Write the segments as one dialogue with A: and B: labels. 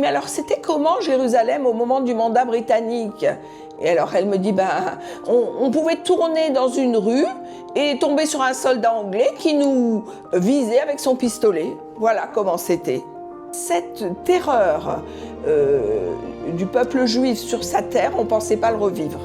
A: Mais alors, c'était comment Jérusalem au moment du mandat britannique? Et alors, elle me dit, on pouvait tourner dans une rue et tomber sur un soldat anglais qui nous visait avec son pistolet. Voilà comment c'était. Cette terreur du peuple juif sur sa terre, on ne pensait pas le revivre.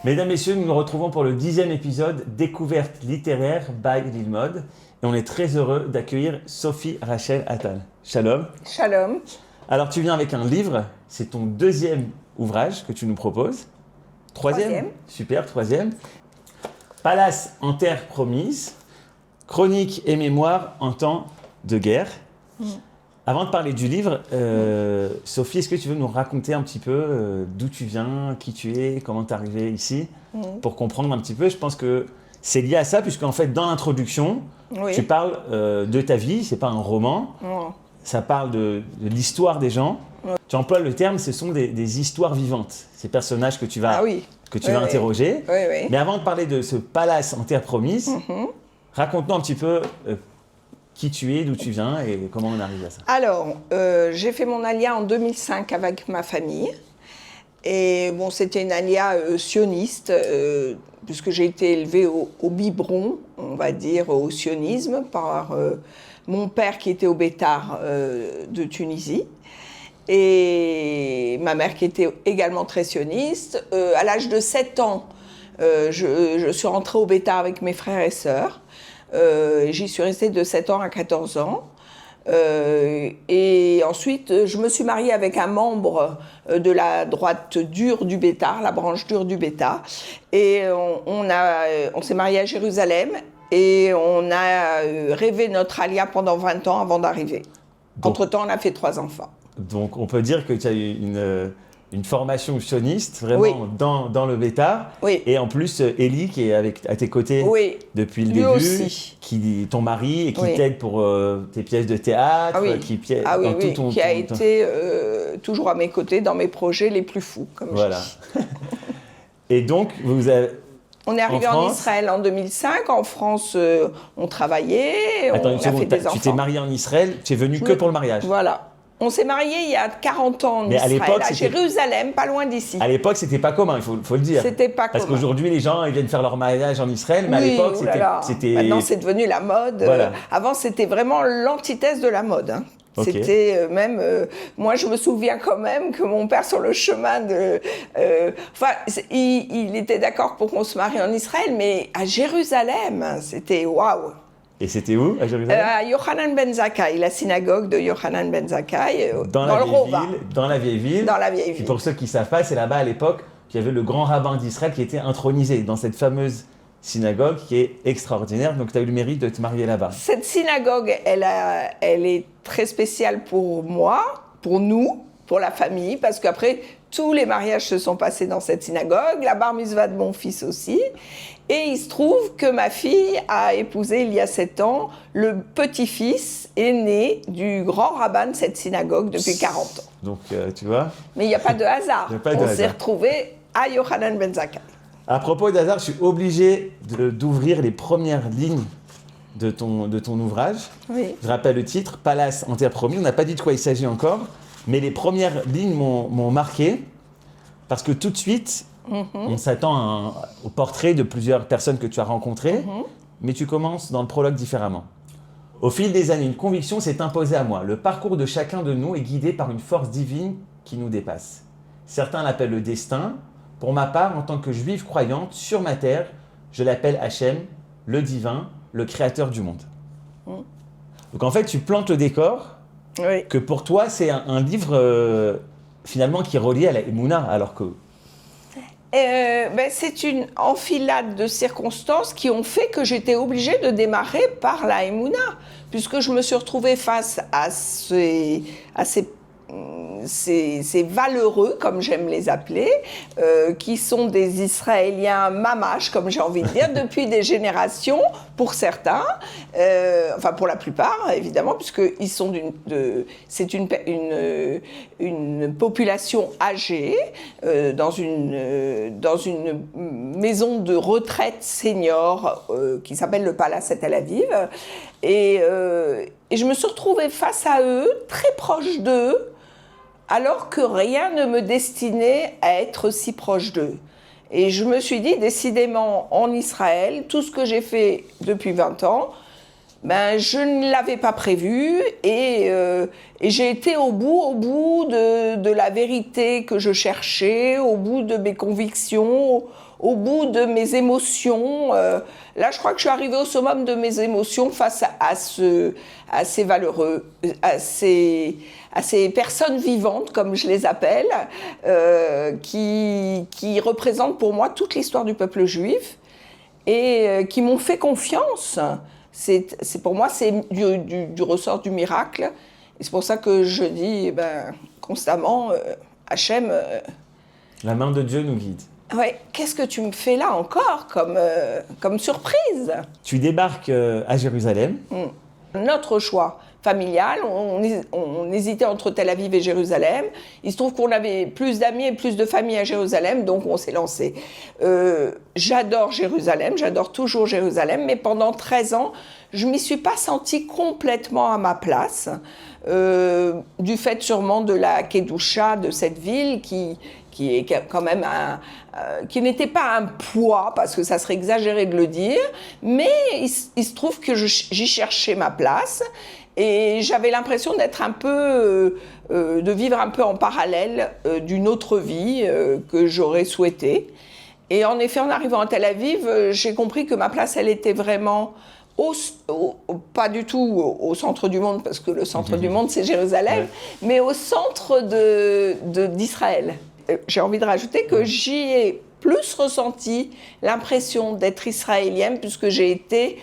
B: Mesdames, Messieurs, nous nous retrouvons pour le 10e épisode Découverte littéraire by Lilmod. Et on est très heureux d'accueillir Sophie Rachel Attal. Shalom.
A: Shalom.
B: Alors, tu viens avec un livre, c'est ton deuxième ouvrage que tu nous proposes. Troisième. Super, troisième. Palace en terre promise, chroniques et mémoires en temps de guerre. Avant de parler du livre, Sophie, est-ce que tu veux nous raconter un petit peu d'où tu viens, qui tu es, comment tu es arrivée ici, pour comprendre un petit peu? Je pense que c'est lié à ça, puisqu'en fait, dans l'introduction, tu parles de ta vie, c'est pas un roman, ça parle de l'histoire des gens. Tu emploies le terme, ce sont des histoires vivantes, ces personnages que tu vas, interroger. Mais avant de parler de ce palace en terre promise, raconte-nous un petit peu qui tu es, d'où tu viens et comment on arrive à ça.
A: Alors, j'ai fait mon alia en 2005 avec ma famille. Et bon, c'était une alia sioniste, puisque j'ai été élevée au biberon, on va dire, au sionisme, par mon père qui était au Bétar de Tunisie. Et ma mère qui était également très sioniste. À l'âge de 7 ans, je suis rentrée au Bétar avec mes frères et sœurs. J'y suis restée de 7 ans à 14 ans. Et ensuite, je me suis mariée avec un membre de la droite dure du Bétar, la branche dure du Bétar. Et on s'est mariés à Jérusalem et on a rêvé notre alia pendant 20 ans avant d'arriver. Entre-temps, on a fait 3 enfants.
B: Donc, on peut dire que tu as eu une formation sioniste, vraiment dans le Bétar. Et en plus, Élie, qui est à tes côtés depuis le début, qui ton mari et qui t'aide pour tes pièces de théâtre,
A: qui a été toujours à mes côtés dans mes projets les plus fous, comme je dis.
B: Et donc,
A: on est arrivé en Israël en 2005. En France, on travaillait, on a fait des enfants.
B: Tu t'es mariée en Israël, tu es venue que pour le mariage.
A: Voilà. On s'est mariés il y a 40 ans en Israël, à Jérusalem, pas loin d'ici.
B: À l'époque, c'était pas commun, il faut le dire.
A: C'était pas commun.
B: Parce qu'aujourd'hui, les gens ils viennent faire leur mariage en Israël, mais à l'époque, c'était...
A: Maintenant, c'est devenu la mode.
B: Voilà.
A: Avant, c'était vraiment l'antithèse de la mode. C'était même... moi, je me souviens quand même que mon père, sur le chemin de... il était d'accord pour qu'on se marie en Israël, mais à Jérusalem, c'était waouh.
B: Et c'était où, à Jérusalem?
A: À Yochanan ben Zakkai, la synagogue de Yochanan ben Zakkai, dans le Rova.
B: Dans la vieille ville.
A: Dans la vieille ville.
B: Et pour ceux qui ne savent pas, c'est là-bas à l'époque qu'il y avait le grand rabbin d'Israël qui était intronisé dans cette fameuse synagogue qui est extraordinaire. Donc tu as eu le mérite de te marier là-bas. Cette
A: synagogue, elle est très spéciale pour moi, pour nous, pour la famille, parce qu'après, tous les mariages se sont passés dans cette synagogue, la bar mitzvah de mon fils aussi. Et il se trouve que ma fille a épousé il y a 7 ans le petit-fils aîné du grand rabbin de cette synagogue depuis 40 ans.
B: Donc, tu vois.
A: Mais il n'y a pas de hasard. On s'est retrouvés à Yochanan ben Zakkai.
B: À propos d'hasard, je suis obligé d'ouvrir les premières lignes de ton ouvrage. Je rappelle le titre, Palace en terre promise. On n'a pas dit de quoi il s'agit encore, mais les premières lignes m'ont marqué parce que tout de suite, on s'attend au portrait de plusieurs personnes que tu as rencontrées, mais tu commences dans le prologue différemment. Au fil des années, une conviction s'est imposée à moi. Le parcours de chacun de nous est guidé par une force divine qui nous dépasse. Certains l'appellent le destin. Pour ma part, en tant que juive croyante, sur ma terre, je l'appelle Hachem, le divin, le créateur du monde. Donc en fait, tu plantes le décor, que pour toi, c'est un livre finalement qui est relié à la Emouna, alors que...
A: c'est une enfilade de circonstances qui ont fait que j'étais obligée de démarrer par la Emouna, puisque je me suis retrouvée face à ces ces valeureux, comme j'aime les appeler, qui sont des Israéliens mamaches, comme j'ai envie de dire, depuis des générations, pour certains, enfin pour la plupart, évidemment, puisqu'ils sont c'est une population âgée dans une maison de retraite senior qui s'appelle le Palace à Tel Aviv. Et je me suis retrouvée face à eux, très proche d'eux, alors que rien ne me destinait à être si proche d'eux. Et je me suis dit, décidément, en Israël, tout ce que j'ai fait depuis 20 ans, ben, je ne l'avais pas prévu et j'ai été au bout de la vérité que je cherchais, au bout de mes convictions, au bout de mes émotions. Là, je crois que je suis arrivée au summum de mes émotions face à ces valeureux, à ces personnes vivantes, comme je les appelle, qui représentent pour moi toute l'histoire du peuple juif et qui m'ont fait confiance. Pour moi, c'est du ressort du miracle. Et c'est pour ça que je dis constamment, Hachem...
B: la main de Dieu nous guide.
A: Ouais, qu'est-ce que tu me fais là encore comme surprise?
B: Tu débarques à Jérusalem.
A: Notre choix familial, on hésitait entre Tel Aviv et Jérusalem. Il se trouve qu'on avait plus d'amis et plus de familles à Jérusalem, donc on s'est lancé. J'adore Jérusalem, j'adore toujours Jérusalem, mais pendant 13 ans, je ne m'y suis pas sentie complètement à ma place, du fait sûrement de la Kedusha de cette ville qui est quand même qui n'était pas un poids, parce que ça serait exagéré de le dire, mais il se trouve que j'y cherchais ma place et j'avais l'impression d'être un peu, de vivre un peu en parallèle d'une autre vie que j'aurais souhaité. Et en effet, en arrivant à Tel Aviv, j'ai compris que ma place, elle était vraiment pas du tout au centre du monde, parce que le centre du monde, c'est Jérusalem, mais au centre d'Israël. J'ai envie de rajouter que j'y ai plus ressenti l'impression d'être israélienne, puisque j'ai été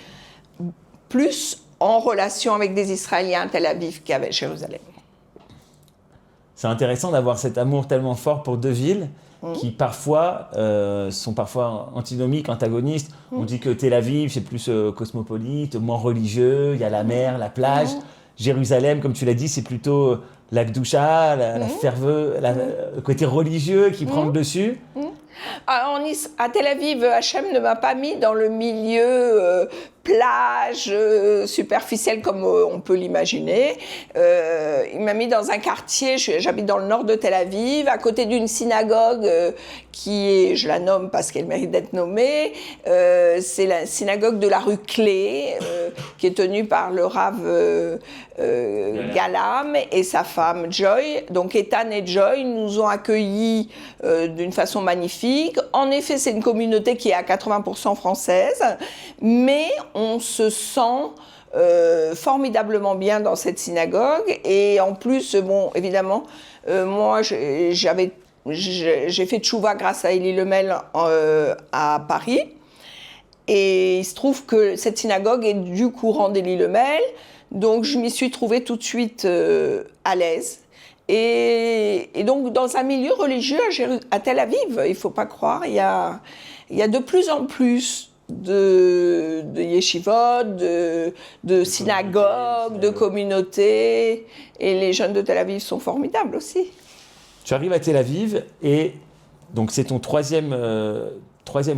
A: plus en relation avec des Israéliens à Tel Aviv qu'avec Jérusalem.
B: C'est intéressant d'avoir cet amour tellement fort pour deux villes qui parfois sont parfois antinomiques, antagonistes. On dit que Tel Aviv, c'est plus cosmopolite, moins religieux, il y a la mer, la plage. Jérusalem, comme tu l'as dit, c'est plutôt la Gdoucha, la ferveur, le côté religieux qui prend le dessus.
A: À Tel Aviv, Hachem ne m'a pas mis dans le milieu plage superficielle comme on peut l'imaginer. Il m'a mis dans un quartier, j'habite dans le nord de Tel Aviv, à côté d'une synagogue qui est, je la nomme parce qu'elle mérite d'être nommée, c'est la synagogue de la rue Clé, qui est tenue par le Rav Galam et sa femme Joy. Donc Ethan et Joy nous ont accueillis d'une façon magnifique. En effet, c'est une communauté qui est à 80% française, mais on se sent formidablement bien dans cette synagogue. Et en plus, bon, évidemment, moi, j'ai fait tchouva grâce à Élie Lemel à Paris. Et il se trouve que cette synagogue est du courant d'Élie Lemel, donc je m'y suis trouvée tout de suite à l'aise. Et donc, dans un milieu religieux à Tel Aviv, il ne faut pas croire, il y a de plus en plus de yeshivot, de synagogues, de communautés. Et les jeunes de Tel Aviv sont formidables aussi.
B: Tu arrives à Tel Aviv et donc c'est ton troisième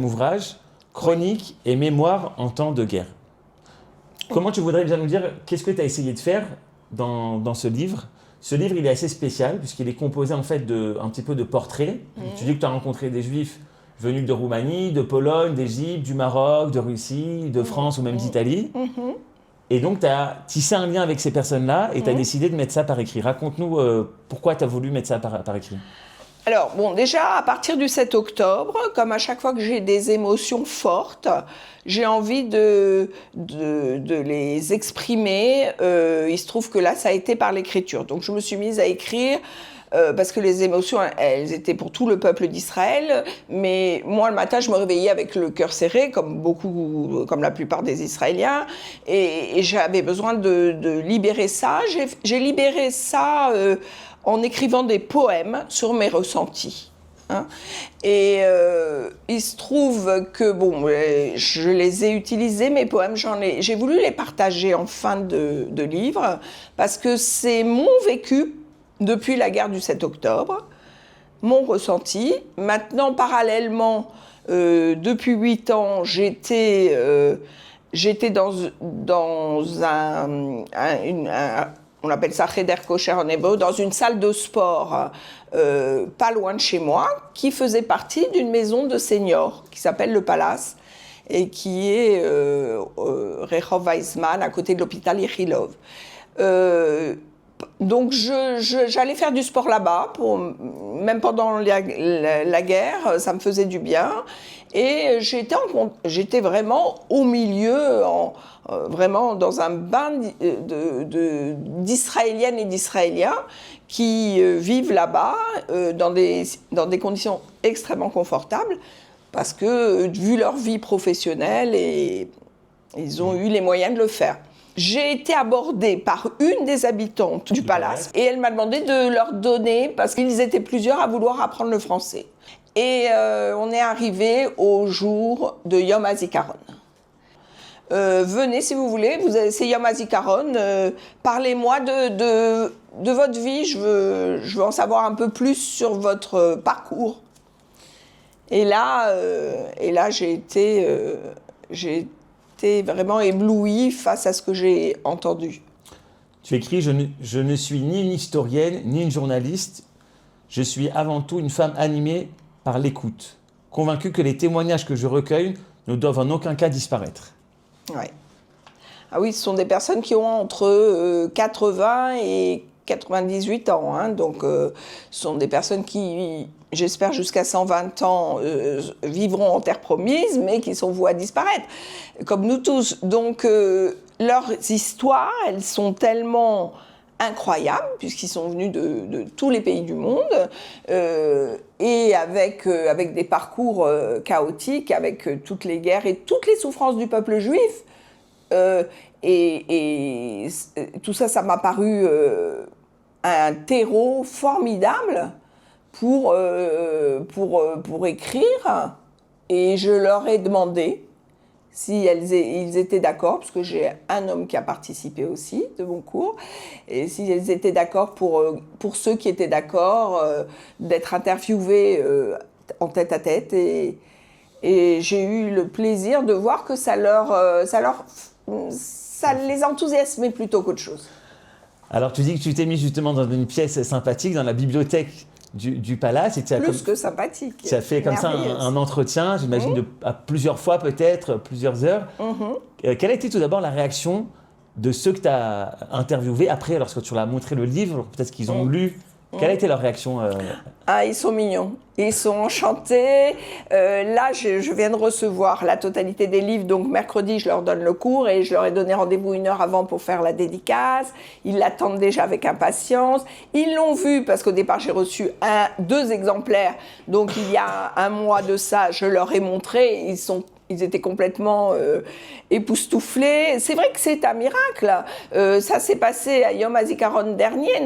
B: ouvrage, Chroniques et mémoires en temps de guerre. Comment tu voudrais bien nous dire, qu'est-ce que tu as essayé de faire dans ce livre ? Ce livre, il est assez spécial puisqu'il est composé en fait un petit peu de portraits. Tu dis que tu as rencontré des Juifs venus de Roumanie, de Pologne, d'Égypte, du Maroc, de Russie, de France ou même d'Italie. Et donc, tu as tissé un lien avec ces personnes-là et tu as décidé de mettre ça par écrit. Raconte-nous pourquoi tu as voulu mettre ça par écrit.
A: Alors, bon, déjà, à partir du 7 octobre, comme à chaque fois que j'ai des émotions fortes, j'ai envie de les exprimer. Il se trouve que là, ça a été par l'écriture. Donc, je me suis mise à écrire parce que les émotions, elles étaient pour tout le peuple d'Israël. Mais moi, le matin, je me réveillais avec le cœur serré, comme la plupart des Israéliens. Et j'avais besoin de libérer ça. J'ai libéré ça en écrivant des poèmes sur mes ressentis. Hein. Et il se trouve que, bon, je les ai utilisés, mes poèmes, j'ai voulu les partager en fin de livre, parce que c'est mon vécu depuis la guerre du 7 octobre, mon ressenti. Maintenant, parallèlement, depuis 8 ans, j'étais dans on appelle ça Cheder Kosher en hébreu, dans une salle de sport pas loin de chez moi, qui faisait partie d'une maison de seniors qui s'appelle le Palace et qui est Rehov Weizmann, à côté de l'hôpital Ichilov. Donc j'allais faire du sport là-bas, même pendant la guerre, ça me faisait du bien. Et j'étais vraiment au milieu, vraiment dans un bain d'Israéliennes et d'Israéliens qui vivent là-bas dans des conditions extrêmement confortables, parce que vu leur vie professionnelle, ils ont eu les moyens de le faire. J'ai été abordée par une des habitantes du palace et elle m'a demandé de leur donner, parce qu'ils étaient plusieurs à vouloir apprendre le français. Et on est arrivé au jour de Yom HaZikaron. Venez si vous voulez, c'est Yom HaZikaron, parlez-moi de votre vie, je veux en savoir un peu plus sur votre parcours. Et là j'ai été vraiment éblouie face à ce que j'ai entendu.
B: Tu écris je ne suis ni une historienne, ni une journaliste. Je suis avant tout une femme animée par l'écoute, convaincue que les témoignages que je recueille ne doivent en aucun cas disparaître.
A: Ouais. Ah oui, ce sont des personnes qui ont entre 80 et 98 ans. Hein, donc, ce sont des personnes qui, j'espère, jusqu'à 120 ans, vivront en terre promise, mais qui sont vouées à disparaître, comme nous tous. Donc, leurs histoires, elles sont tellement incroyables, puisqu'ils sont venus de tous les pays du monde, et avec des parcours chaotiques, avec toutes les guerres et toutes les souffrances du peuple juif. Et tout ça, ça m'a paru un terreau formidable pour écrire. Et je leur ai demandé si ils étaient d'accord, parce que j'ai un homme qui a participé aussi de mon cours, et s'ils étaient d'accord pour ceux qui étaient d'accord d'être interviewés en tête à tête. Et j'ai eu le plaisir de voir que ça les enthousiasmait plutôt qu'autre chose.
B: Alors tu dis que tu t'es mis justement dans une pièce sympathique, dans la bibliothèque du palace. Et
A: Que sympathique.
B: Tu as fait comme ça un entretien, j'imagine, à plusieurs fois peut-être, plusieurs heures. Quelle a été tout d'abord la réaction de ceux que tu as interviewés après, lorsque tu leur as montré le livre, peut-être qu'ils ont lu? Quelle a été leur réaction
A: Ah, ils sont mignons. Ils sont enchantés. Là, je viens de recevoir la totalité des livres. Donc, mercredi, je leur donne le cours et je leur ai donné rendez-vous 1 heure avant pour faire la dédicace. Ils l'attendent déjà avec impatience. Ils l'ont vu parce qu'au départ, j'ai reçu 2 exemplaires. Donc, il y a un mois de ça, je leur ai montré. Ils étaient complètement époustouflés. C'est vrai que c'est un miracle. Ça s'est passé à Yom HaZikaron dernier,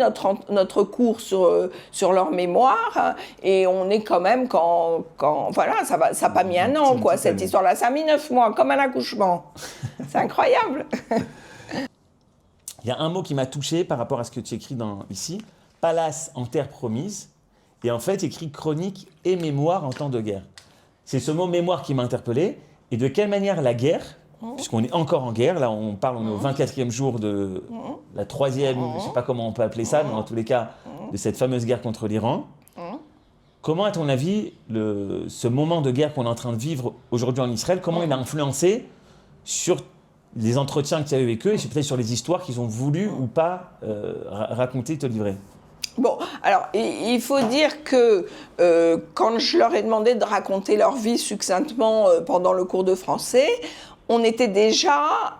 A: notre cours sur leur mémoire. Et on est quand même voilà, ça n'a pas mis un an, quoi, cette histoire-là. Ça a mis 9 mois, comme un accouchement. C'est incroyable.
B: Il y a un mot qui m'a touché par rapport à ce que tu écris ici. Palace en terre promise. Et en fait, écrit chronique et mémoire en temps de guerre. C'est ce mot mémoire qui m'a interpellé. Et de quelle manière la guerre, puisqu'on est encore en guerre, là on est au 24e jour de la 3e, je ne sais pas comment on peut appeler ça, mais en tous les cas, de cette fameuse guerre contre l'Iran. Comment, à ton avis, ce moment de guerre qu'on est en train de vivre aujourd'hui en Israël, comment il a influencé sur les entretiens que tu as eu avec eux et peut-être sur les histoires qu'ils ont voulu ou pas raconter, te livrer?
A: Bon, alors, il faut dire que quand je leur ai demandé de raconter leur vie succinctement pendant le cours de français, on était déjà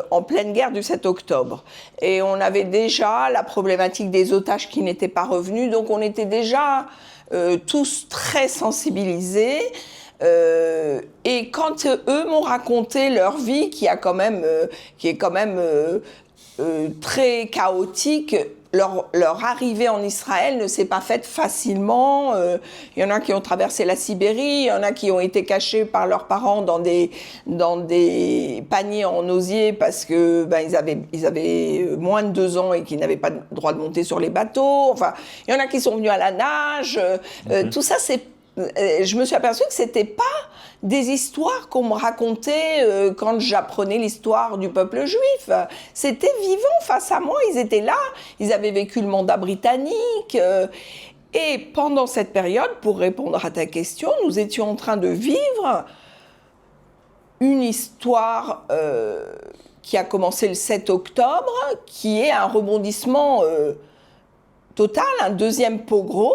A: en pleine guerre du 7 octobre. Et on avait déjà la problématique des otages qui n'étaient pas revenus. Donc, on était déjà tous très sensibilisés. Et quand eux m'ont raconté leur vie, qui est quand même très chaotique, leur arrivée en Israël ne s'est pas faite facilement. Il y en a qui ont traversé la Sibérie, il y en a qui ont été cachés par leurs parents dans des paniers en osier parce que ils avaient moins de 2 ans et qu'ils n'avaient pas le droit de monter sur les bateaux. Enfin, il y en a qui sont venus à la nage. Tout ça, je me suis aperçue que c'était pas des histoires qu'on me racontait quand j'apprenais l'histoire du peuple juif. C'était vivant face à moi, ils étaient là, ils avaient vécu le mandat britannique. Et pendant cette période, pour répondre à ta question, nous étions en train de vivre une histoire qui a commencé le 7 octobre, qui est un rebondissement total, un deuxième pogrom.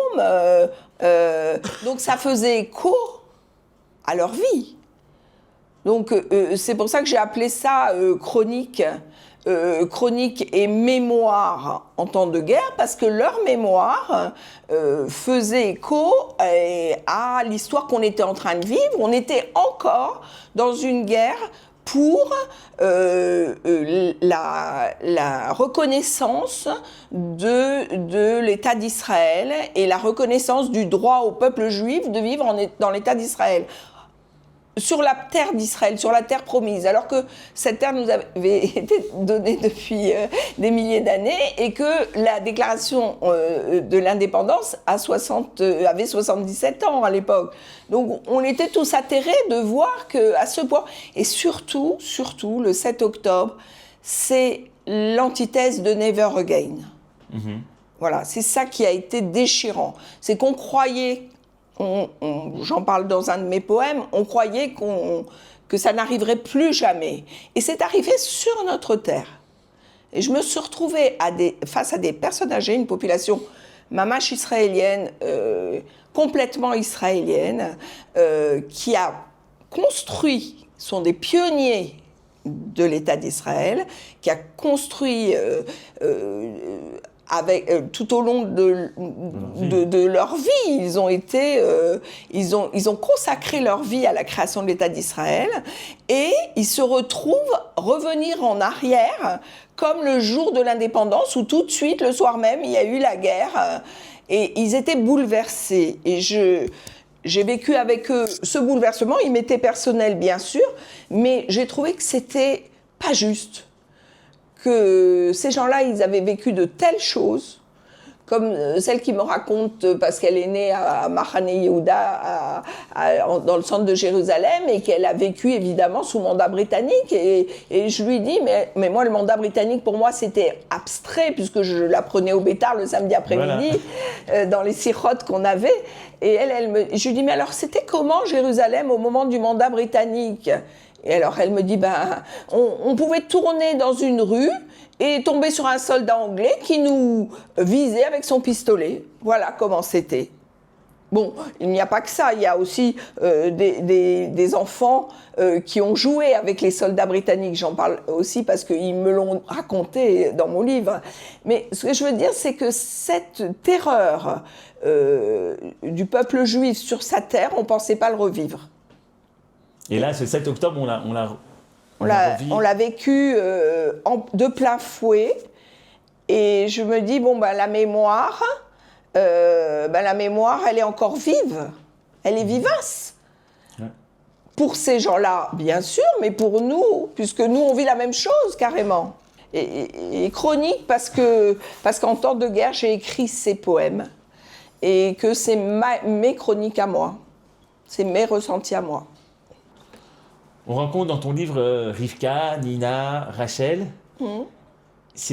A: Donc ça faisait écho à leur vie. Donc c'est pour ça que j'ai appelé ça chronique et mémoire en temps de guerre, parce que leur mémoire faisait écho à l'histoire qu'on était en train de vivre. On était encore dans une guerre pour la reconnaissance de l'État d'Israël et la reconnaissance du droit au peuple juif de vivre dans l'État d'Israël. Sur la terre d'Israël, sur la terre promise, alors que cette terre nous avait été donnée depuis des milliers d'années et que la déclaration de l'indépendance avait 77 ans à l'époque. Donc on était tous atterrés de voir qu'à ce point, et surtout, le 7 octobre, c'est l'antithèse de Never Again. Mm-hmm. Voilà, c'est ça qui a été déchirant. C'est qu'on croyait... j'en parle dans un de mes poèmes, on croyait que ça n'arriverait plus jamais. Et c'est arrivé sur notre terre. Et je me suis retrouvée face à des personnes âgées, une population mamache israélienne, complètement israélienne, qui a construit, sont des pionniers de l'État d'Israël, qui a construit... tout au long de leur vie, ils ont consacré leur vie à la création de l'État d'Israël et ils se retrouvent revenir en arrière comme le jour de l'indépendance où tout de suite, le soir même, il y a eu la guerre et ils étaient bouleversés. Et j'ai vécu avec eux ce bouleversement, il m'était personnel bien sûr, mais j'ai trouvé que c'était pas juste. Que ces gens-là, ils avaient vécu de telles choses, comme celle qui me raconte, parce qu'elle est née à Mahane Yehuda, dans le centre de Jérusalem, et qu'elle a vécu évidemment sous mandat britannique. Et je lui dis, mais moi, le mandat britannique, pour moi, c'était abstrait, puisque je l'apprenais au Bétard le samedi après-midi, voilà. Dans les sirotes qu'on avait. Et je lui dis, mais alors, c'était comment Jérusalem au moment du mandat britannique ? Et alors, elle me dit, on pouvait tourner dans une rue et tomber sur un soldat anglais qui nous visait avec son pistolet. Voilà comment c'était. Bon, il n'y a pas que ça, il y a aussi des enfants qui ont joué avec les soldats britanniques. J'en parle aussi parce qu'ils me l'ont raconté dans mon livre. Mais ce que je veux dire, c'est que cette terreur du peuple juif sur sa terre, on ne pensait pas le revivre.
B: Et là, ce 7 octobre, on l'a
A: vécu de plein fouet. Et je me dis, la mémoire, elle est encore vive. Elle est vivace. Ouais. Pour ces gens-là, bien sûr, mais pour nous, puisque nous, on vit la même chose, carrément. Et chronique, parce qu'en temps de guerre, j'ai écrit ces poèmes. Et que c'est mes chroniques à moi. C'est mes ressentis à moi.
B: On rencontre dans ton livre Rivka, Nina, Rachel.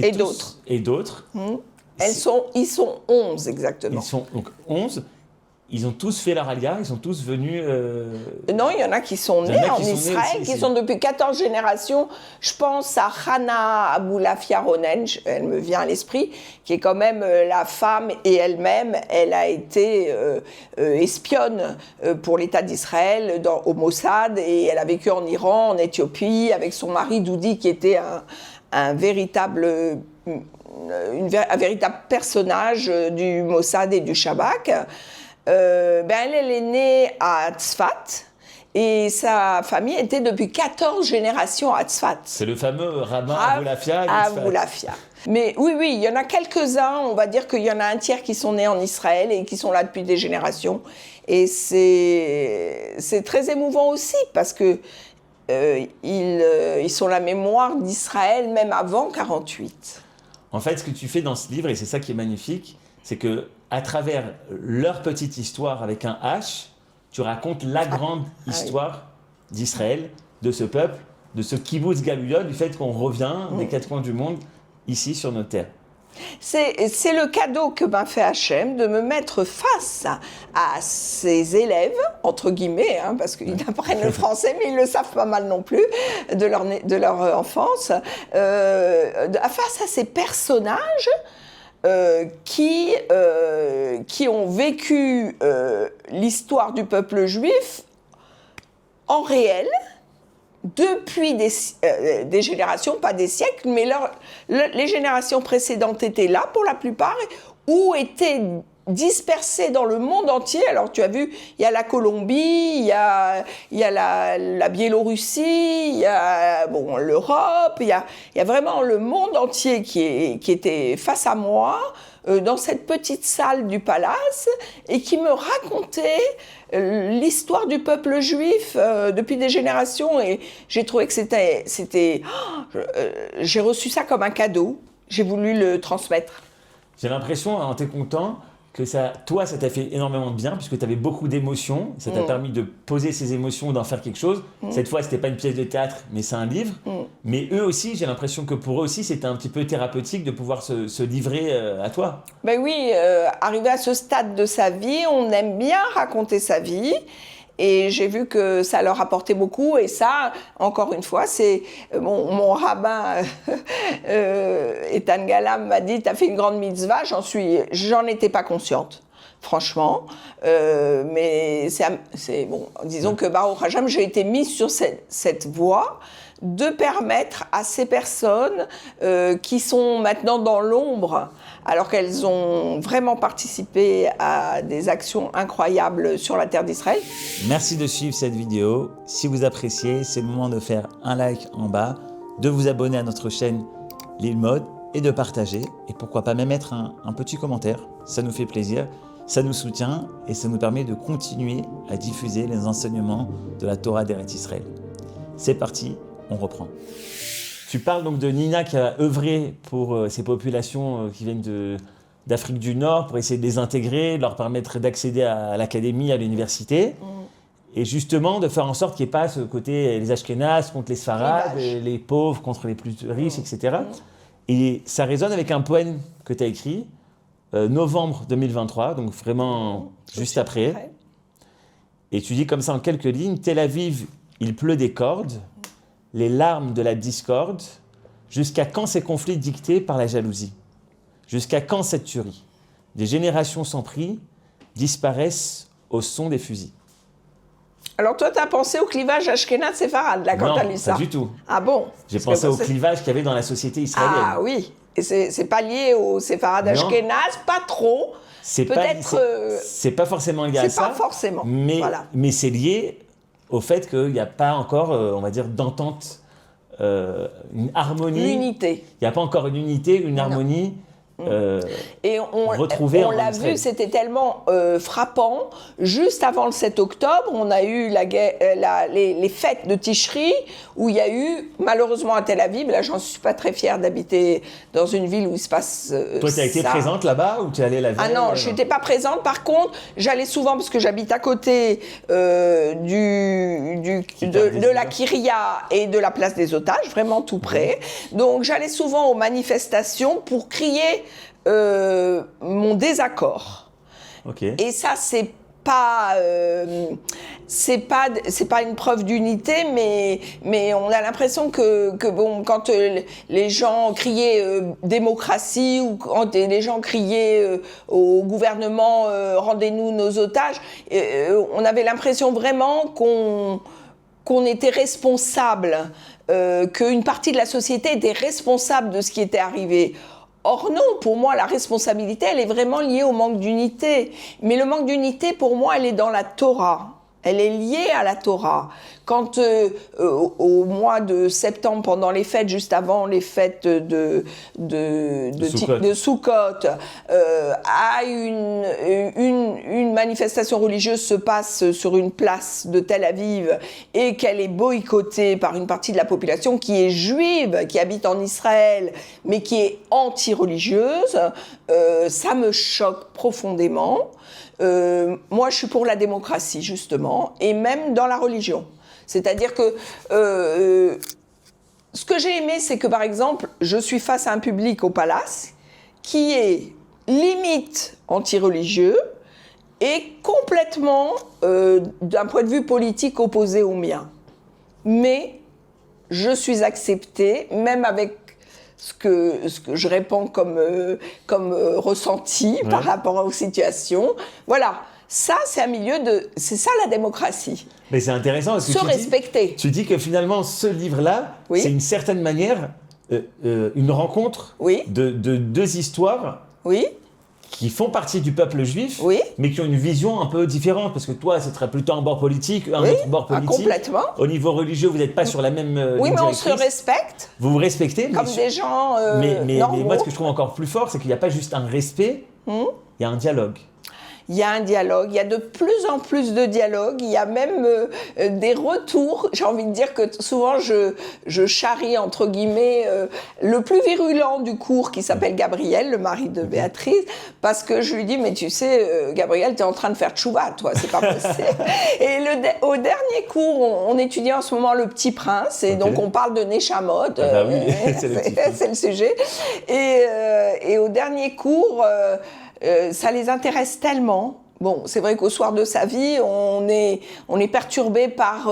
A: Et d'autres.
B: Et d'autres.
A: Ils sont 11 exactement.
B: Ils sont donc 11. Ils ont tous fait leur alia, ils sont tous venus...
A: Non, il y en a qui sont nés en Israël, qui sont depuis 14 générations. Je pense à Hana Aboulafia Ronen, elle me vient à l'esprit, qui est quand même la femme, et elle-même, elle a été espionne pour l'État d'Israël au Mossad, et elle a vécu en Iran, en Éthiopie, avec son mari Doudi, qui était un véritable personnage du Mossad et du Shabak. Elle est née à Tzfat et sa famille était depuis 14 générations à Tzfat.
B: C'est le fameux rabbin Aboulafia.
A: Aboulafia. Mais oui, il y en a quelques-uns, on va dire qu'il y en a un tiers qui sont nés en Israël et qui sont là depuis des générations. Et c'est très émouvant aussi parce que ils sont la mémoire d'Israël même avant 1948.
B: En fait, ce que tu fais dans ce livre, et c'est ça qui est magnifique, c'est que à travers leur petite histoire avec un H, tu racontes la grande histoire d'Israël, de ce peuple, de ce kibbutz Galuyot, du fait qu'on revient des quatre coins du monde ici sur notre terre.
A: C'est le cadeau que m'a fait Hachem de me mettre face à ces élèves, entre guillemets, hein, parce qu'ils apprennent le français, mais ils le savent pas mal non plus, de leur enfance, face à ces personnages qui ont vécu l'histoire du peuple juif en réel, depuis des générations, pas des siècles, mais les générations précédentes étaient là pour la plupart, ou étaient dispersées dans le monde entier. Alors tu as vu, il y a la Colombie, il y a la Biélorussie, il y a l'Europe, il y a vraiment le monde entier qui était face à moi, dans cette petite salle du palace, et qui me racontait l'histoire du peuple juif depuis des générations, et j'ai trouvé que j'ai reçu ça comme un cadeau, j'ai voulu le transmettre.
B: J'ai l'impression, en t'écoutant, que ça t'a fait énormément de bien, puisque tu avais beaucoup d'émotions, ça t'a permis de poser ces émotions, d'en faire quelque chose. Cette fois, c'était pas une pièce de théâtre, mais c'est un livre. Mais eux aussi, j'ai l'impression que pour eux aussi, c'était un petit peu thérapeutique de pouvoir se livrer à toi.
A: Ben oui, arrivé à ce stade de sa vie, on aime bien raconter sa vie. Et j'ai vu que ça leur apportait beaucoup. Et ça, encore une fois, c'est mon rabbin Ethan Galam m'a dit, t'as fait une grande mitzvah. J'en étais pas consciente, franchement. Mais c'est bon. Disons que Baruch Hashem, j'ai été mise sur cette voie de permettre à ces personnes qui sont maintenant dans l'ombre, alors qu'elles ont vraiment participé à des actions incroyables sur la terre d'Israël.
B: Merci de suivre cette vidéo. Si vous appréciez, c'est le moment de faire un like en bas, de vous abonner à notre chaîne Lilmod et de partager. Et pourquoi pas même mettre un petit commentaire. Ça nous fait plaisir, ça nous soutient et ça nous permet de continuer à diffuser les enseignements de la Torah d'Eretz Israël. C'est parti, on reprend. Tu parles donc de Nina qui a œuvré pour ces populations qui viennent d'Afrique du Nord pour essayer de les intégrer, de leur permettre d'accéder à l'académie, à l'université. Et justement de faire en sorte qu'il n'y ait pas ce côté les Ashkénazes contre les Sfarades, les pauvres contre les plus riches, etc. Et ça résonne avec un poème que tu as écrit, novembre 2023, donc vraiment juste après. Et tu dis comme ça en quelques lignes, Tel Aviv, il pleut des cordes, les larmes de la discorde, jusqu'à quand ces conflits dictés par la jalousie? Jusqu'à quand cette tuerie? Des générations sans prix disparaissent au son des fusils.
A: Alors toi, tu as pensé au clivage Ashkénaze-Séfarade, là, quand tu as lu ça?
B: Non, pas du tout.
A: Ah bon?
B: J'ai pensé au clivage qu'il y avait dans la société israélienne.
A: Ah oui, et c'est pas lié au Séfarade Ashkénaze, pas trop.
B: C'est pas forcément lié à ça.
A: C'est pas forcément,
B: mais c'est lié au fait qu'il n'y a pas encore, on va dire, d'entente, une harmonie.
A: L'unité.
B: Il n'y a pas encore une unité, une harmonie retrouvée en Israël. On l'a vu,
A: c'était tellement frappant. Juste avant le 7 octobre, on a eu les fêtes de Tishri, où il y a eu, malheureusement à Tel Aviv, là j'en suis pas très fière d'habiter dans une ville où il se passe
B: Toi, tu as été présente là-bas ou tu es allée la veille?
A: Ah non, je n'étais pas présente. Par contre, j'allais souvent, parce que j'habite à côté de la Kyria et de la place des Otages, vraiment tout près. Donc j'allais souvent aux manifestations pour crier mon désaccord. Et ça, c'est pas une preuve d'unité, mais on a l'impression que quand les gens criaient démocratie, ou quand les gens criaient au gouvernement rendez-nous nos otages, on avait l'impression vraiment qu'on était responsable, qu'une partie de la société était responsable de ce qui était arrivé. Or non, pour moi, la responsabilité, elle est vraiment liée au manque d'unité. Mais le manque d'unité, pour moi, elle est dans la Torah. Elle est liée à la Torah. Quand au mois de septembre, pendant les fêtes, juste avant les fêtes de Sukkot, une manifestation religieuse se passe sur une place de Tel Aviv et qu'elle est boycottée par une partie de la population qui est juive, qui habite en Israël, mais qui est anti-religieuse, ça me choque profondément. Moi, je suis pour la démocratie, justement, et même dans la religion. C'est-à-dire que ce que j'ai aimé, c'est que, par exemple, je suis face à un public au Palace qui est limite anti-religieux et complètement, d'un point de vue politique, opposé au mien. Mais je suis acceptée, même avec ce que je réponds comme ressenti par rapport aux situations. Voilà, ça c'est c'est ça la démocratie.
B: Mais c'est intéressant parce que
A: se respecter.
B: Tu dis que finalement ce livre-là,
A: oui.
B: c'est une certaine manière une rencontre
A: oui.
B: de deux histoires.
A: Oui.
B: Qui font partie du peuple juif,
A: oui.
B: mais qui ont une vision un peu différente, parce que toi, ce serait plutôt un bord politique, un autre bord politique.
A: Complètement.
B: Au niveau religieux, vous n'êtes pas sur la même
A: oui,
B: ligne
A: mais on se respecte.
B: Vous vous respectez.
A: Comme des gens
B: mais moi, ce que je trouve encore plus fort, c'est qu'il n'y a pas juste un respect, il y a un dialogue.
A: Il y a un dialogue, il y a de plus en plus de dialogue, il y a même des retours. J'ai envie de dire que souvent je charrie entre guillemets le plus virulent du cours qui s'appelle Gabriel, le mari de Béatrice, parce que je lui dis mais tu sais Gabriel, t'es en train de faire tchouva toi, c'est pas possible. Et au dernier cours, on étudie en ce moment Le Petit Prince et donc on parle de Neshamot,
B: oui,
A: c'est le sujet. Et au dernier cours ça les intéresse tellement. Bon, c'est vrai qu'au soir de sa vie, on est perturbé par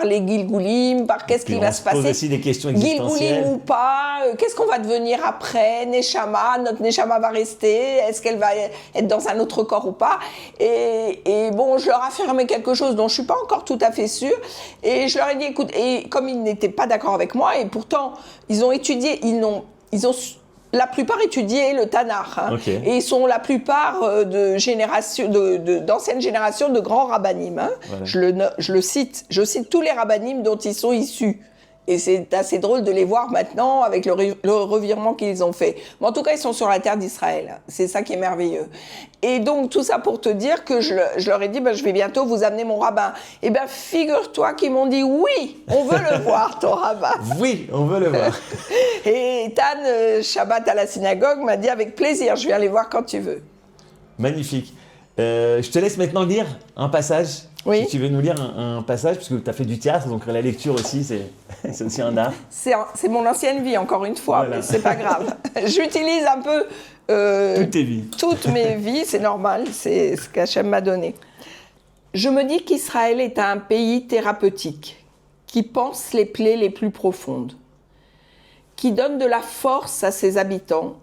A: les Gilgoulim, par qu'est-ce qui va se passer.
B: On pose aussi des questions existentielles.
A: Gilgoulim ou pas, qu'est-ce qu'on va devenir après, Neshama, notre Neshama va rester, est-ce qu'elle va être dans un autre corps ou pas. Et bon, je leur affirmais quelque chose dont je suis pas encore tout à fait sûre. Et je leur ai dit, écoute, et comme ils n'étaient pas d'accord avec moi, et pourtant, ils ont étudié, ils ont la plupart étudiaient le Tanakh, et ils sont la plupart d'anciennes générations de grands rabbanim. Voilà. Je cite tous les rabbanim dont ils sont issus. Et c'est assez drôle de les voir maintenant avec le revirement qu'ils ont fait. Mais en tout cas, ils sont sur la terre d'Israël. C'est ça qui est merveilleux. Et donc, tout ça pour te dire que je leur ai dit, je vais bientôt vous amener mon rabbin. Eh bien, figure-toi qu'ils m'ont dit, oui, on veut le voir, ton rabbin.
B: Oui, on veut le voir.
A: Et Tan, Shabbat à la synagogue, m'a dit, avec plaisir, je viens les voir quand tu veux.
B: Magnifique. Je te laisse maintenant lire un passage.
A: Oui.
B: Si tu veux nous lire un passage, puisque tu as fait du théâtre, donc la lecture aussi, c'est aussi un art.
A: C'est mon ancienne vie, encore une fois, voilà. Mais c'est pas grave. J'utilise un peu
B: toutes tes vies.
A: Toutes mes vies, c'est normal, c'est ce qu'Hachem m'a donné. Je me dis qu'Israël est un pays thérapeutique, qui pense les plaies les plus profondes, qui donne de la force à ses habitants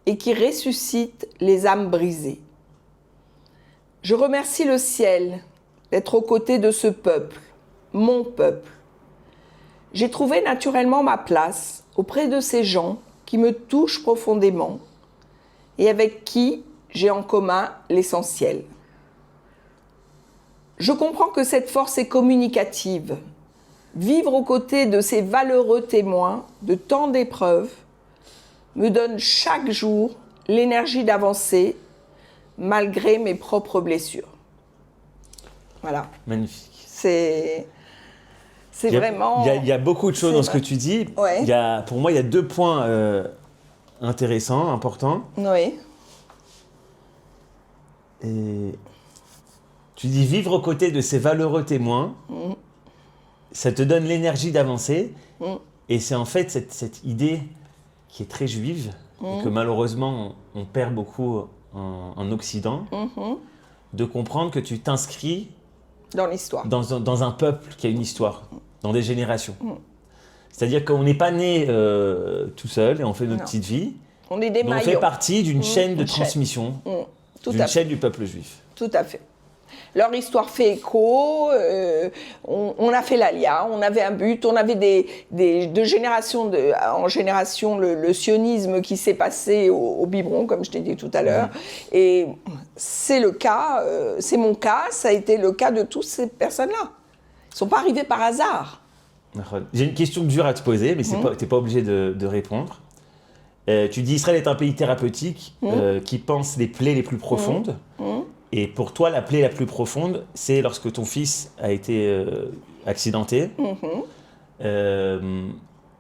A: et qui ressuscite les âmes brisées. Je remercie le ciel d'être aux côtés de ce peuple, mon peuple. J'ai trouvé naturellement ma place auprès de ces gens qui me touchent profondément et avec qui j'ai en commun l'essentiel. Je comprends que cette force est communicative. Vivre aux côtés de ces valeureux témoins de tant d'épreuves me donne chaque jour l'énergie d'avancer malgré mes propres blessures. Voilà.
B: Magnifique.
A: C'est vraiment...
B: Il y a beaucoup de choses dans ce que tu dis.
A: Ouais.
B: Pour moi, il y a 2 points intéressants, importants.
A: Oui.
B: Et tu dis vivre aux côtés de ces valeureux témoins, ça te donne l'énergie d'avancer. Et c'est en fait cette idée qui est très juive, et que malheureusement on perd beaucoup en Occident, de comprendre que tu t'inscris
A: dans l'histoire,
B: dans un peuple qui a une histoire, dans des générations. C'est-à-dire qu'on n'est pas né tout seul et on fait notre petite vie.
A: On est des maillons.
B: On fait partie d'une chaîne de transmission, d'une chaîne du peuple juif.
A: Tout à fait. Leur histoire fait écho, on a fait l'Alia, on avait un but, on avait de génération en génération le sionisme qui s'est passé au biberon, comme je t'ai dit tout à l'heure. Et c'est le cas, c'est mon cas, ça a été le cas de toutes ces personnes-là. Ils ne sont pas arrivés par hasard.
B: J'ai une question dure à te poser, mais tu n'es pas obligé de répondre. Tu dis Israël est un pays thérapeutique qui pense les plaies les plus profondes. Et pour toi, la plaie la plus profonde, c'est lorsque ton fils a été accidenté.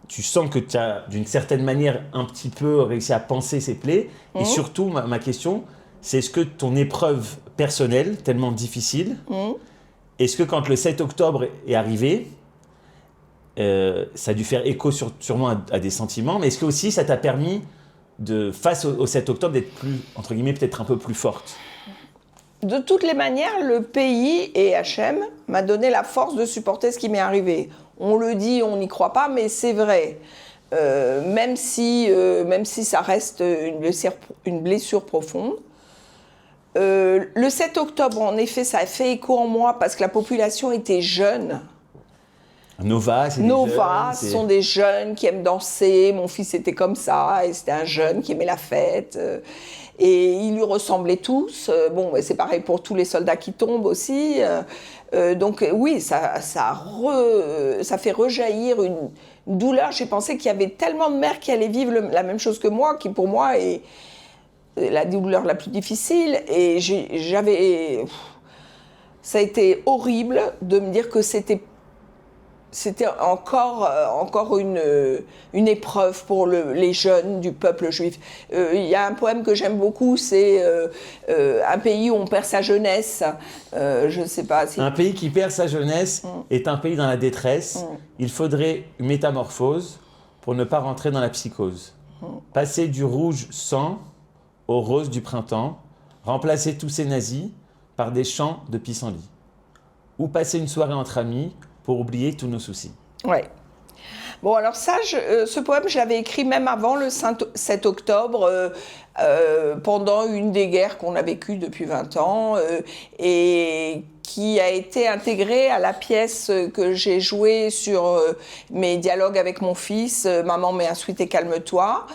B: Tu sens que tu as, d'une certaine manière, un petit peu réussi à penser ces plaies. Et surtout, ma question, c'est est-ce que ton épreuve personnelle, tellement difficile, est-ce que quand le 7 octobre est arrivé, ça a dû faire écho sûrement à des sentiments, mais est-ce que aussi ça t'a permis, face au 7 octobre, d'être plus, entre guillemets, peut-être un peu plus forte?
A: De toutes les manières, le pays et Hachem m'a donné la force de supporter ce qui m'est arrivé. On le dit, on n'y croit pas, mais c'est vrai. Même si ça reste une blessure profonde. Le 7 octobre, en effet, ça a fait écho en moi parce que la population était jeune.
B: Nova, c'est
A: Nova, ce sont des jeunes qui aiment danser. Mon fils était comme ça, et c'était un jeune qui aimait la fête. Et ils lui ressemblaient tous. Bon, c'est pareil pour tous les soldats qui tombent aussi. Donc oui, ça fait rejaillir une douleur. J'ai pensé qu'il y avait tellement de mères qui allaient vivre la même chose que moi, qui pour moi est la douleur la plus difficile. Et ça a été horrible de me dire que c'était encore une épreuve pour les jeunes du peuple juif. Il y a un poème que j'aime beaucoup, c'est un pays où on perd sa jeunesse. Je ne sais pas si...
B: Un pays qui perd sa jeunesse est un pays dans la détresse. Il faudrait une métamorphose pour ne pas rentrer dans la psychose. Passer du rouge sang au rose du printemps, remplacer tous ces nazis par des chants de pissenlit. Ou passer une soirée entre amis pour oublier tous nos soucis.
A: Ouais. Bon, alors ça, ce poème, je l'avais écrit même avant le 7 octobre, pendant une des guerres qu'on a vécues depuis 20 ans, et qui a été intégré à la pièce que j'ai jouée sur mes dialogues avec mon fils, « Maman, mets un sweat et calme-toi ».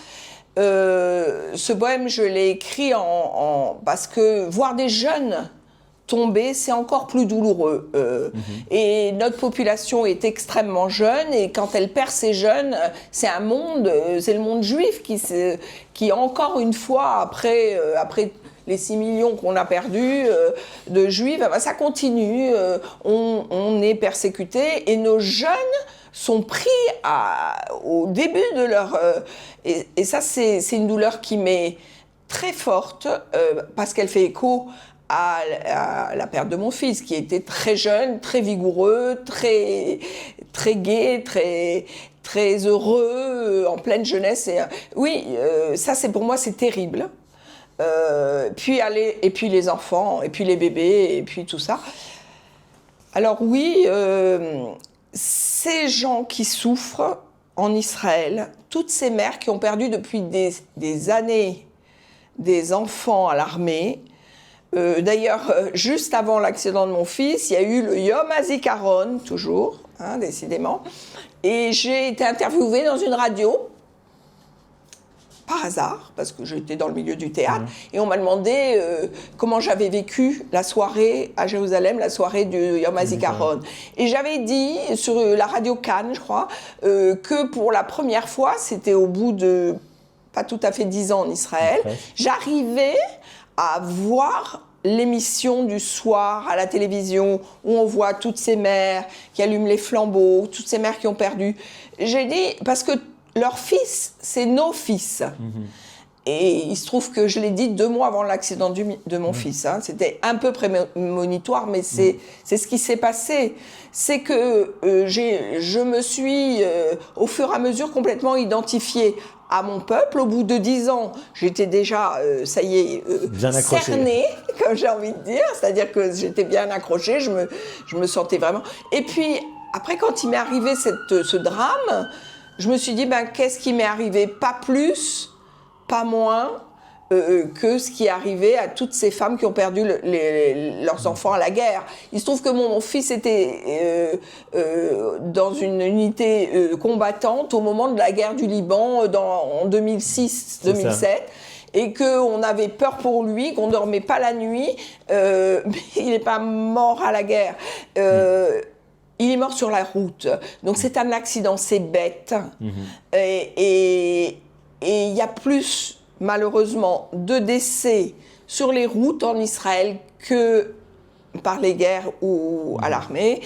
A: Ce poème, je l'ai écrit parce que voir des jeunes tomber, c'est encore plus douloureux. Et notre population est extrêmement jeune, et quand elle perd ses jeunes, c'est un monde, c'est le monde juif qui encore une fois, après les 6 millions qu'on a perdus de juifs, ça continue, on est persécutés, et nos jeunes sont pris au début de leur... et ça, c'est une douleur qui m'est très forte, parce qu'elle fait écho à la perte de mon fils, qui était très jeune, très vigoureux, très gai, très heureux, en pleine jeunesse. Oui, ça, pour moi, c'est terrible. Et puis les enfants, et puis les bébés, et puis tout ça. Alors oui, ces gens qui souffrent en Israël, toutes ces mères qui ont perdu depuis des années des enfants à l'armée. D'ailleurs, juste avant l'accident de mon fils, il y a eu le Yom HaZikaron, toujours, décidément. Et j'ai été interviewée dans une radio, par hasard, parce que j'étais dans le milieu du théâtre, et on m'a demandé comment j'avais vécu la soirée à Jérusalem, la soirée du Yom HaZikaron. Et j'avais dit, sur la radio Cannes, je crois, que pour la première fois, c'était au bout de pas tout à fait 10 ans en Israël, j'arrivais à voir l'émission du soir à la télévision où on voit toutes ces mères qui allument les flambeaux, toutes ces mères qui ont perdu. J'ai dit, parce que leurs fils, c'est nos fils. Et il se trouve que je l'ai dit 2 mois avant l'accident de mon fils. C'était un peu prémonitoire, mais c'est ce qui s'est passé. C'est que je me suis, au fur et à mesure, complètement identifiée à mon peuple. Au bout de 10 ans, j'étais déjà, ça y est, cernée, comme j'ai envie de dire. C'est-à-dire que j'étais bien accrochée, je me sentais vraiment... Et puis, après, quand il m'est arrivé ce drame, je me suis dit, qu'est-ce qui m'est arrivé? Pas plus, pas moins. que ce qui est arrivé à toutes ces femmes qui ont perdu leurs enfants à la guerre. Il se trouve que mon fils était dans une unité combattante au moment de la guerre du Liban en 2006-2007. Et qu'on avait peur pour lui, qu'on ne dormait pas la nuit, mais il n'est pas mort à la guerre. Il est mort sur la route. Donc c'est un accident, c'est bête. Et il y a plus, malheureusement, de décès sur les routes en Israël que par les guerres ou à l'armée.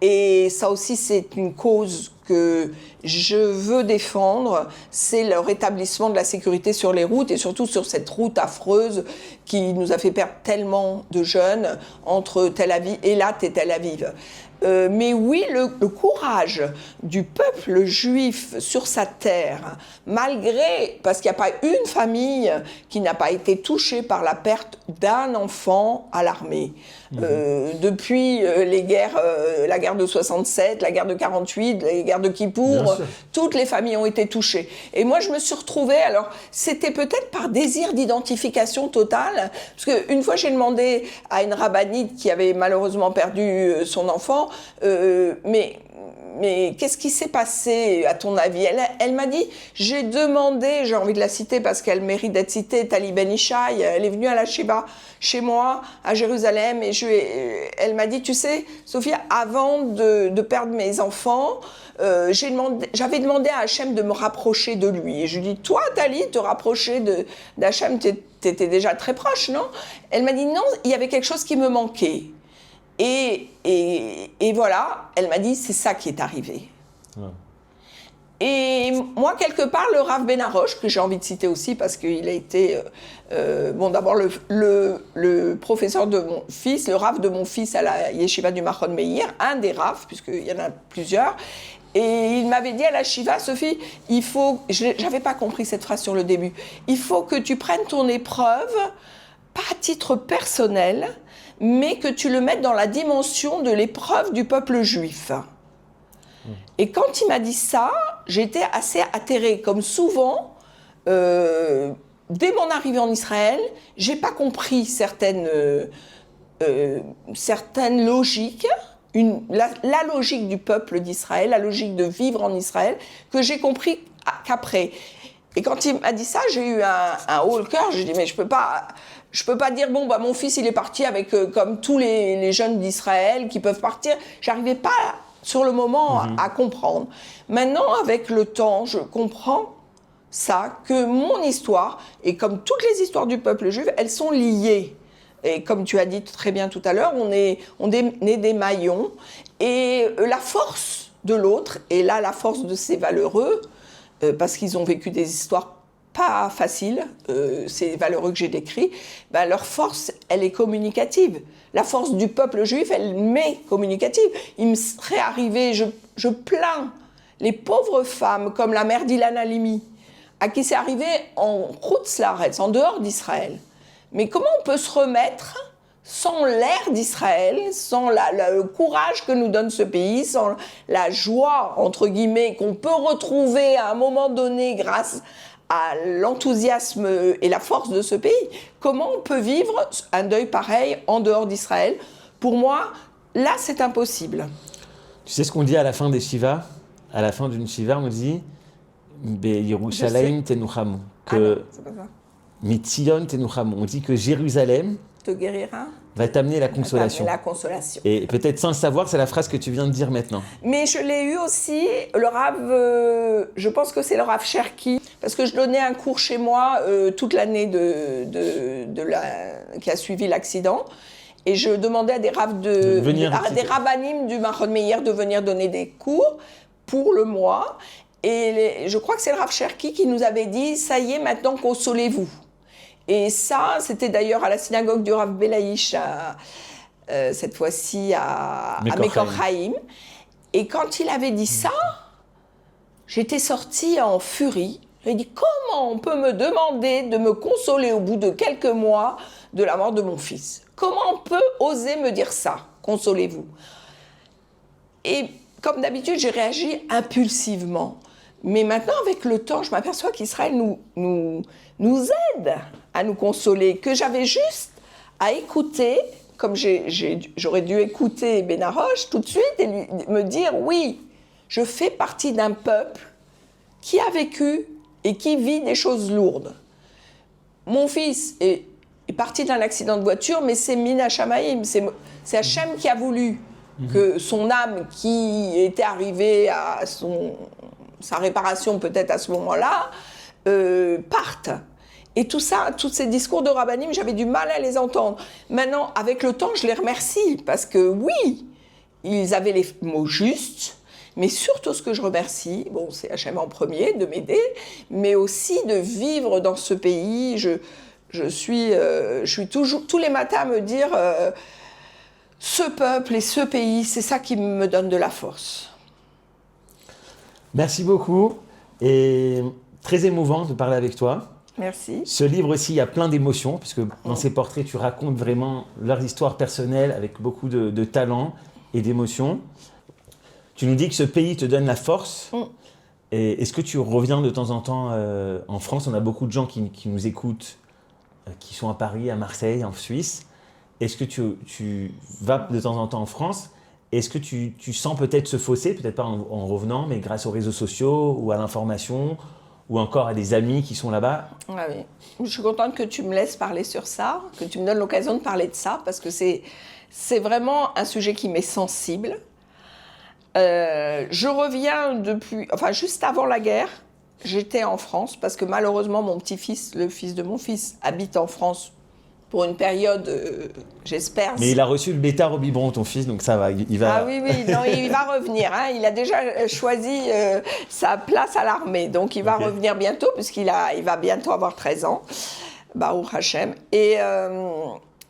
A: Et ça aussi, c'est une cause que je veux défendre, c'est le rétablissement de la sécurité sur les routes et surtout sur cette route affreuse qui nous a fait perdre tellement de jeunes entre Tel Aviv, Eilat et Tel Aviv. Mais oui, le courage du peuple juif sur sa terre, malgré, parce qu'il n'y a pas une famille qui n'a pas été touchée par la perte d'un enfant à l'armée. Depuis les guerres, la guerre de 67, la guerre de 48, les guerres de Kippour, toutes les familles ont été touchées. Et moi, je me suis retrouvée, alors c'était peut-être par désir d'identification totale, parce qu'une fois j'ai demandé à une rabbinite qui avait malheureusement perdu son enfant, mais qu'est-ce qui s'est passé à ton avis? Elle m'a dit, j'ai demandé, j'ai envie de la citer parce qu'elle mérite d'être citée, Tali Ben Ishai, elle est venue à la Shiva chez moi à Jérusalem et elle m'a dit, tu sais, Sophia, avant de perdre mes enfants, j'avais demandé à Hachem de me rapprocher de lui. Et je lui dis, toi, Tali, te rapprocher d'Hachem, t'étais déjà très proche, non? Elle m'a dit, non, il y avait quelque chose qui me manquait. Et voilà, elle m'a dit, c'est ça qui est arrivé. Ouais. Et moi, quelque part, le Rav Ben Arosh, que j'ai envie de citer aussi, parce qu'il a été, d'abord le professeur de mon fils, le Rav de mon fils à la Yeshiva du Machon Meir, un des Ravs, puisqu'il y en a plusieurs, et il m'avait dit à la Shiva, Sophie, j'avais pas compris cette phrase sur le début, il faut que tu prennes ton épreuve, pas à titre personnel, mais que tu le mettes dans la dimension de l'épreuve du peuple juif. Et quand il m'a dit ça, j'étais assez atterrée. Comme souvent, dès mon arrivée en Israël, j'ai pas compris certaines logiques, la logique du peuple d'Israël, la logique de vivre en Israël, que j'ai compris qu'après. Et quand il m'a dit ça, j'ai eu un haut le cœur. J'ai dit, mais je peux pas dire, mon fils, il est parti avec, comme tous les jeunes d'Israël qui peuvent partir. J'arrivais pas, sur le moment, à comprendre. Maintenant, avec le temps, je comprends ça, que mon histoire, et comme toutes les histoires du peuple juif, elles sont liées. Et comme tu as dit très bien tout à l'heure, on est des maillons. Et la force de l'autre, et là, la force de ces valeureux, parce qu'ils ont vécu des histoires pas faciles, ces valeureux que j'ai décrits, leur force, elle est communicative. La force du peuple juif, elle m'est communicative. Il me serait arrivé, je plains les pauvres femmes comme la mère d'Ilan Halimi, à qui c'est arrivé en Chutz Laaretz, en dehors d'Israël. Mais comment on peut se remettre sans l'air d'Israël, sans le courage que nous donne ce pays, sans la joie, entre guillemets, qu'on peut retrouver à un moment donné grâce à l'enthousiasme et la force de ce pays? Comment on peut vivre un deuil pareil en dehors d'Israël? Pour moi, là, c'est impossible.
B: Tu sais ce qu'on dit à la fin des Shiva? À la fin d'une Shiva, on dit Yerushalayim tenuchamu, que Mitzion tenuchamu. On dit que Jérusalem
A: te guérira,
B: va t'amener la consolation.
A: La consolation.
B: Et peut-être sans le savoir, c'est la phrase que tu viens de dire maintenant.
A: Mais je l'ai eu aussi, le Rav, je pense que c'est le Rav Cherki, parce que je donnais un cours chez moi toute l'année qui a suivi l'accident. Et je demandais à des Rav des rabbinim du Machon Meir de venir donner des cours pour le mois. Et je crois que c'est le Rav Cherki qui nous avait dit, ça y est, maintenant consolez-vous. Et ça, c'était d'ailleurs à la synagogue du Rav Belaïch, cette fois-ci à Mekor Chaim. Et quand il avait dit ça, j'étais sortie en furie. J'ai dit, comment on peut me demander de me consoler au bout de quelques mois de la mort de mon fils? Comment on peut oser me dire ça? Consolez-vous. Et comme d'habitude, j'ai réagi impulsivement. Mais maintenant, avec le temps, je m'aperçois qu'Israël nous aide à nous consoler, que j'avais juste à écouter, comme j'aurais dû écouter Benaroche tout de suite et me dire, oui, je fais partie d'un peuple qui a vécu et qui vit des choses lourdes. Mon fils est parti d'un accident de voiture, mais c'est Mina Shamaïm, c'est Hachem qui a voulu que son âme, qui était arrivée à sa réparation peut-être à ce moment-là, parte. Et tout ça, tous ces discours de rabbinim, j'avais du mal à les entendre. Maintenant, avec le temps, je les remercie, parce que oui, ils avaient les mots justes, mais surtout ce que je remercie, bon, c'est Hachem en premier, de m'aider, mais aussi de vivre dans ce pays. Je suis toujours, tous les matins à me dire, ce peuple et ce pays, c'est ça qui me donne de la force.
B: Merci beaucoup, et très émouvant de parler avec toi.
A: Merci.
B: Ce livre aussi, il y a plein d'émotions, puisque dans ces portraits, tu racontes vraiment leurs histoires personnelles avec beaucoup de talent et d'émotions. Tu nous dis que ce pays te donne la force. Et est-ce que tu reviens de temps en temps en France? On a beaucoup de gens qui nous écoutent, qui sont à Paris, à Marseille, en Suisse. Est-ce que tu vas de temps en temps en France? Est-ce que tu sens peut-être ce fossé, peut-être pas en revenant, mais grâce aux réseaux sociaux ou à l'information, ou encore à des amis qui sont là-bas?
A: Ah oui. Je suis contente que tu me laisses parler sur ça, que tu me donnes l'occasion de parler de ça, parce que c'est vraiment un sujet qui m'est sensible. Je reviens juste avant la guerre, j'étais en France, parce que malheureusement, mon petit-fils, le fils de mon fils, habite en France pour une période, j'espère.
B: Mais il a reçu le bêta au biberon, ton fils, donc ça va. Il va...
A: Ah oui, non, il va revenir. Hein. Il a déjà choisi sa place à l'armée. Donc il va revenir bientôt, puisqu'il va bientôt avoir 13 ans. Baruch Hashem. Et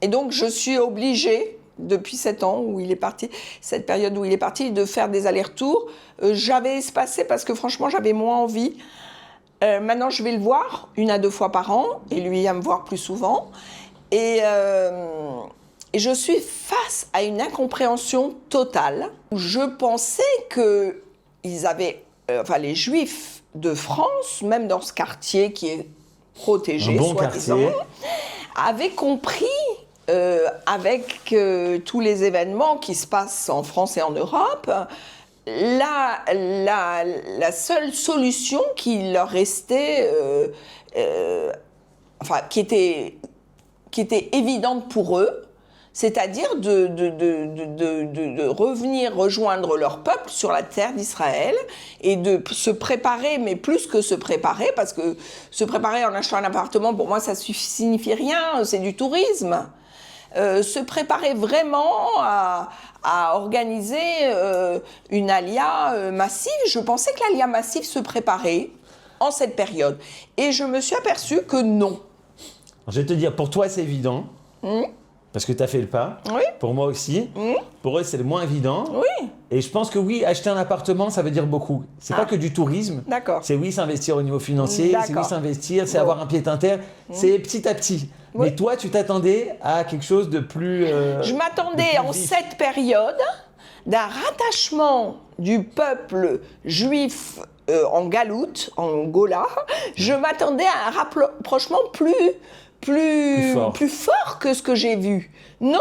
A: donc je suis obligée, depuis 7 ans où il est parti, cette période où il est parti, de faire des allers-retours. J'avais espacé parce que franchement, j'avais moins envie. Maintenant, je vais le voir 1 à 2 fois par an, et lui va me voir plus souvent. Et je suis face à une incompréhension totale. Je pensais que les Juifs de France, même dans ce quartier qui est protégé,
B: un bon quartier,
A: avaient compris, avec tous les événements qui se passent en France et en Europe, la seule solution qui leur restait, qui était évidente pour eux, c'est-à-dire de revenir rejoindre leur peuple sur la terre d'Israël et de se préparer, mais plus que se préparer, parce que se préparer en achetant un appartement, pour moi, ça ne signifie rien, c'est du tourisme. Se préparer vraiment à organiser une alia massive. Je pensais que l'alia massive se préparait en cette période. Et je me suis aperçue que non.
B: Je vais te dire, pour toi, c'est évident, parce que tu as fait le pas.
A: Oui.
B: Pour moi aussi. Pour eux, c'est le moins évident.
A: Oui.
B: Et je pense que oui, acheter un appartement, ça veut dire beaucoup. C'est pas que du tourisme.
A: D'accord.
B: C'est oui, s'investir au niveau financier.
A: D'accord.
B: C'est oui, s'investir, c'est avoir un pied-à-terre. C'est petit à petit.
A: Oui.
B: Mais toi, tu t'attendais à quelque chose de plus...
A: Je m'attendais en cette période d'un rattachement du peuple juif en Galoute, en Gola. Je m'attendais à un rapprochement plus fort que ce que j'ai vu. Non,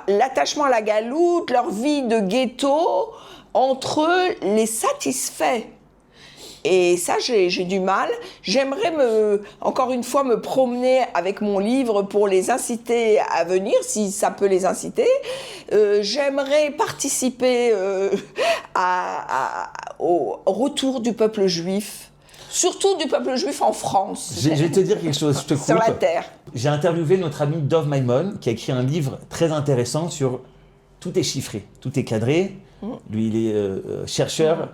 A: l'attachement à la Galoute, leur vie de ghetto, entre eux, les satisfait. Et ça, j'ai du mal. J'aimerais encore une fois me promener avec mon livre pour les inciter à venir, si ça peut les inciter. J'aimerais participer au retour du peuple juif, surtout du peuple juif en France.
B: Je vais te dire quelque chose, je te coupe.
A: Sur la terre.
B: J'ai interviewé notre ami Dov Maimon, qui a écrit un livre très intéressant sur... Tout est chiffré, tout est cadré. Lui, il est chercheur.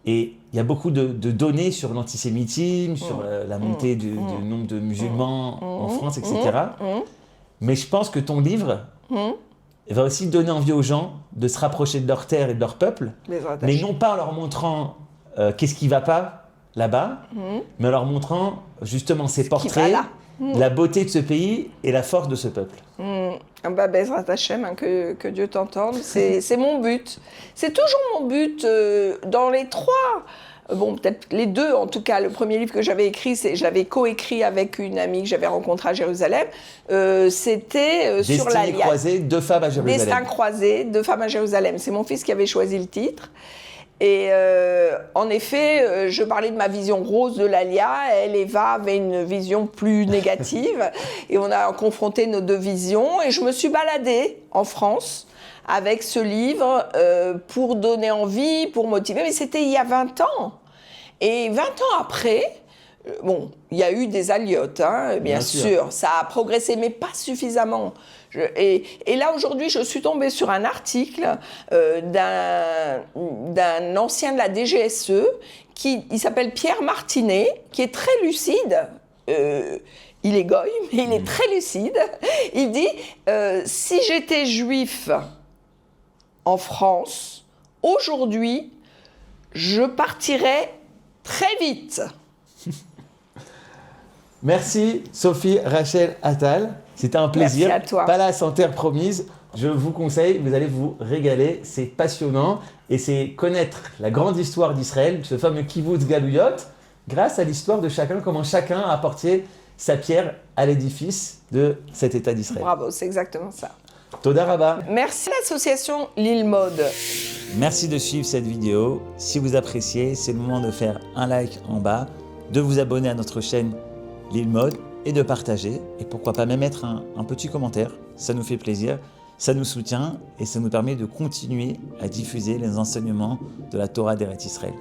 B: Et il y a beaucoup de données sur l'antisémitisme, sur la montée du nombre de musulmans en France, etc. Mais je pense que ton livre va aussi donner envie aux gens de se rapprocher de leur terre et de leur peuple, mais non pas en leur montrant qu'est-ce qui ne va pas là-bas, mais en leur montrant justement ces portraits, la beauté de ce pays et la force de ce peuple.
A: Bezrat Hashem, que Dieu t'entende, c'est mon but. C'est toujours mon but dans les 3 bon, peut-être les deux, en tout cas, le premier livre que j'avais écrit, je l'avais coécrit avec une amie que j'avais rencontrée à Jérusalem, c'était sur l'Alliance.
B: Destinées croisées, 2 femmes à Jérusalem.
A: Destin croisé, 2 femmes à Jérusalem. C'est mon fils qui avait choisi le titre. Et en effet, je parlais de ma vision rose de l'Alia. Elle, Eva, avait une vision plus négative. Et on a confronté nos 2 visions. Et je me suis baladée en France avec ce livre pour donner envie, pour motiver. Mais c'était il y a 20 ans. Et 20 ans après, bon, il y a eu des aliotes, hein, bien sûr. Ça a progressé, mais pas suffisamment. Et là, aujourd'hui, je suis tombée sur un article d'un ancien de la DGSE, il s'appelle Pierre Martinet, qui est très lucide. Il est goy, mais il est très lucide. Il dit si j'étais juif en France, aujourd'hui, je partirais très vite.
B: Merci Sophie Rachel Attal. C'était un plaisir.
A: Merci à toi.
B: Palace en terre promise. Je vous conseille, vous allez vous régaler. C'est passionnant et c'est connaître la grande histoire d'Israël, ce fameux kibbutz Galouyot, grâce à l'histoire de chacun, comment chacun a apporté sa pierre à l'édifice de cet État d'Israël.
A: Bravo, c'est exactement ça.
B: Toda Rabba.
A: Merci à l'association Lilmod.
B: Merci de suivre cette vidéo. Si vous appréciez, c'est le moment de faire un like en bas, de vous abonner à notre chaîne Lilmod et de partager. Et pourquoi pas même mettre un petit commentaire. Ça nous fait plaisir, ça nous soutient et ça nous permet de continuer à diffuser les enseignements de la Torah d'Eretz Israël.